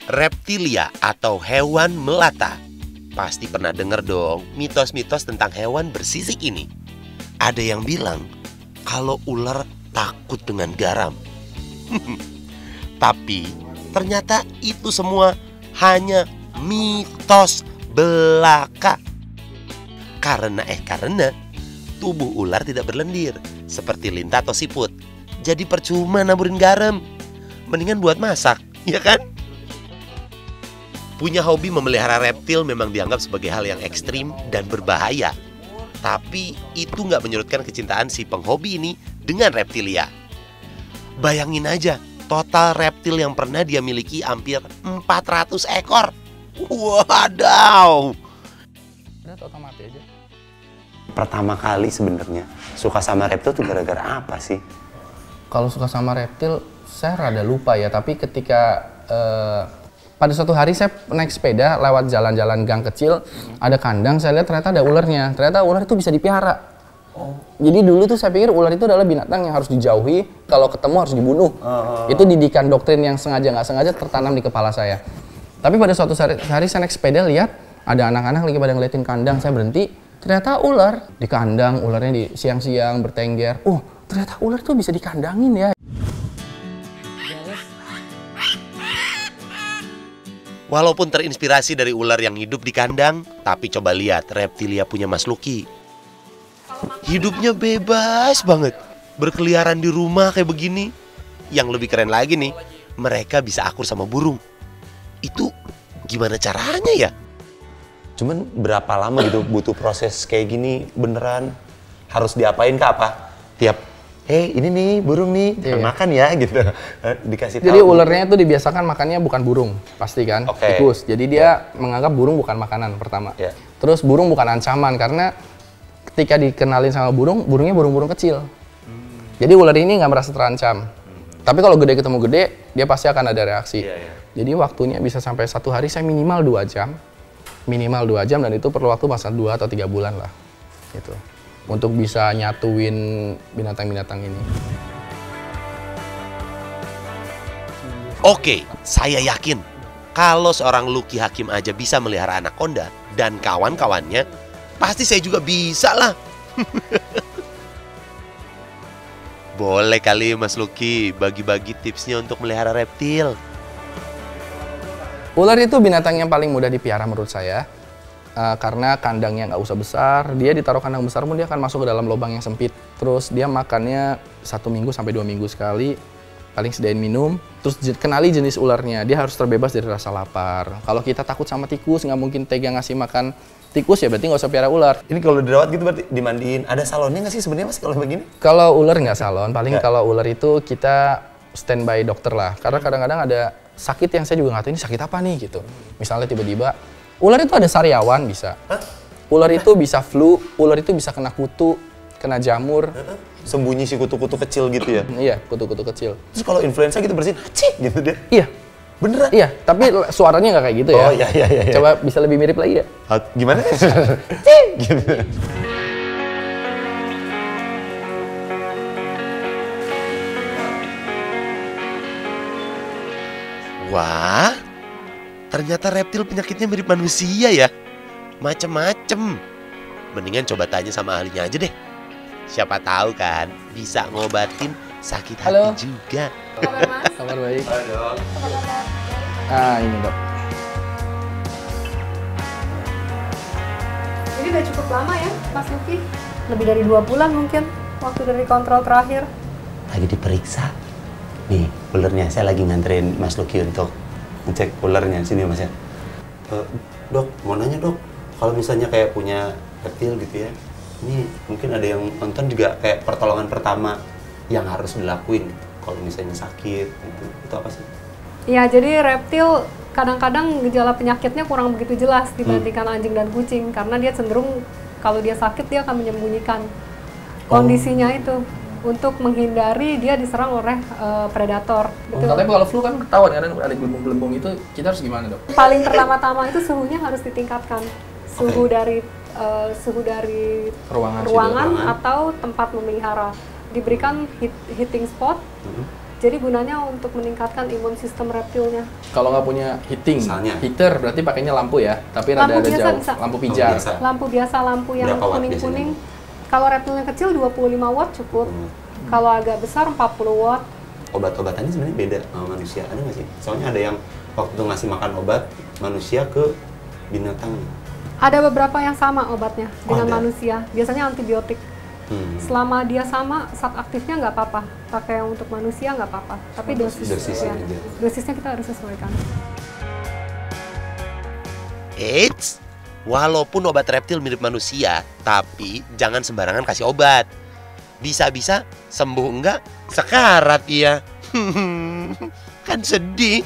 Reptilia atau hewan melata. Pasti pernah dengar dong mitos-mitos tentang hewan bersisik ini. Ada yang bilang kalau ular takut dengan garam. Tapi ternyata itu semua hanya mitos belaka. Karena tubuh ular tidak berlendir seperti lintah atau siput. Jadi percuma naburin garam. Mendingan buat masak, ya kan? Punya hobi memelihara reptil memang dianggap sebagai hal yang ekstrim dan berbahaya. Tapi itu nggak menyurutkan kecintaan si penghobi ini dengan reptilia. Bayangin aja, total reptil yang pernah dia miliki hampir 400 ekor. Wadaw! Udah total mati aja. Pertama kali sebenarnya suka sama reptil tuh gara-gara apa sih? Kalau suka sama reptil, saya rada lupa ya. Tapi ketika pada suatu hari saya naik sepeda lewat jalan-jalan gang kecil, ada kandang, saya lihat ternyata ada ularnya. Ternyata ular itu bisa dipelihara. Jadi dulu tuh saya pikir ular itu adalah binatang yang harus dijauhi, kalau ketemu harus dibunuh. Itu didikan doktrin yang sengaja nggak sengaja tertanam di kepala saya. Tapi pada suatu hari saya naik sepeda lihat ada anak-anak lagi pada ngeliatin kandang, saya berhenti. Ternyata ular di kandang, ularnya di siang-siang bertengger. Oh, ternyata ular tuh bisa dikandangin ya. Walaupun terinspirasi dari ular yang hidup di kandang, tapi coba lihat reptilia punya Mas Lucky. Hidupnya bebas banget, berkeliaran di rumah kayak begini. Yang lebih keren lagi nih, mereka bisa akur sama burung. Itu gimana caranya ya? Cuman berapa lama gitu butuh proses kayak gini, beneran harus diapain kah apa? Tiap ini nih burung nih, makan ya gitu. Dikasih tahu. Jadi ularnya itu dibiasakan makannya bukan burung, pasti kan, tikus. Jadi dia menganggap burung bukan makanan pertama. Terus burung bukan ancaman karena ketika dikenalin sama burung, burungnya burung-burung kecil. Jadi ular ini nggak merasa terancam. Tapi kalau gede ketemu gede, dia pasti akan ada reaksi. Jadi waktunya bisa sampai 1 hari, saya minimal 2 jam. Minimal 2 jam dan itu perlu waktu masa 2 atau 3 bulan lah. Gitu. Untuk bisa nyatuin binatang-binatang ini. Oke, saya yakin kalau seorang Lucky Hakim aja bisa melihara anaconda dan kawan-kawannya, pasti saya juga bisa lah. Boleh kali Mas Lucky bagi-bagi tipsnya untuk melihara reptil. Ular itu binatang yang paling mudah dipelihara menurut saya. Karena kandangnya nggak usah besar, dia ditaruh kandang besar pun dia akan masuk ke dalam lubang yang sempit. Terus dia makannya 1 minggu sampai 2 minggu sekali, paling sediain minum. Terus kenali jenis ularnya, dia harus terbebas dari rasa lapar. Kalau kita takut sama tikus, nggak mungkin tega ngasih makan tikus ya berarti nggak usah pelihara ular. Ini kalau dirawat gitu berarti dimandiin, ada salonnya nggak sih sebenarnya Mas kalau begini? Kalau ular nggak salon, paling kalau ular itu kita standby dokter lah. Karena kadang-kadang ada sakit yang saya juga nggak tahu ini sakit apa nih gitu. Misalnya tiba-tiba ular itu ada sariawan bisa. Ular itu bisa flu, ular itu bisa kena kutu, kena jamur. Sembunyi si kutu-kutu kecil gitu ya? Iya, kutu-kutu kecil. Terus kalau influenza gitu bersin, cik gitu dia? Iya. Beneran? Iya, tapi suaranya nggak kayak gitu ya. Oh iya. Coba bisa lebih mirip lagi ya? Gimana? Cik gitu. Wah, ternyata reptil penyakitnya mirip manusia ya. Macem-macem. Mendingan coba tanya sama ahlinya aja deh. Siapa tahu kan bisa ngobatin sakit hati juga. Kabar Mas? Kabar baik. Halo. Ini dok. Ini udah cukup lama ya Mas Lucky? Lebih dari 2 bulan mungkin waktu dari kontrol terakhir. Lagi diperiksa. Nih, ulernya saya lagi nganterin Mas Lucky untuk ngecek ulernya. Sini Mas ya. Dok, mau nanya dok, kalau misalnya kayak punya reptil gitu ya, ini mungkin ada yang nonton juga kayak pertolongan pertama yang harus dilakuin kalau misalnya sakit gitu. Itu apa sih? Iya, jadi reptil kadang-kadang gejala penyakitnya kurang begitu jelas dibandingkan anjing dan kucing karena dia cenderung kalau dia sakit dia akan menyembunyikan kondisinya itu untuk menghindari dia diserang oleh predator. Betul. Katanya kalau flu kan ketahuan kan ada gelembung-gelembung itu, kita harus gimana dok? Paling pertama-tama itu suhunya harus ditingkatkan. Suhu dari ruangan atau tempat memelihara. Diberikan heating spot Jadi gunanya untuk meningkatkan imun sistem reptilnya. Kalau nggak punya Misalnya? heater berarti pakainya lampu ya, tapi Lampu rada biasa jauh. bisa. Lampu pijar. biasa. Lampu biasa, lampu yang Berapa watt kuning-kuning. Kalau reptilnya kecil 25 watt cukup. Kalau agak besar 40 watt. Obat-obatannya sebenarnya beda sama manusia, ada nggak sih? Soalnya ada yang waktu ngasih makan obat manusia ke binatang. Ada beberapa yang sama obatnya dengan ada? manusia. Biasanya antibiotik. Selama dia sama, zat aktifnya nggak apa-apa. Pakai yang untuk manusia nggak apa-apa. Tapi Dosisnya aja. dosisnya kita harus sesuaikan. Eits, walaupun obat reptil mirip manusia, tapi jangan sembarangan kasih obat. Bisa-bisa sembuh enggak, sekarat ya. Kan sedih.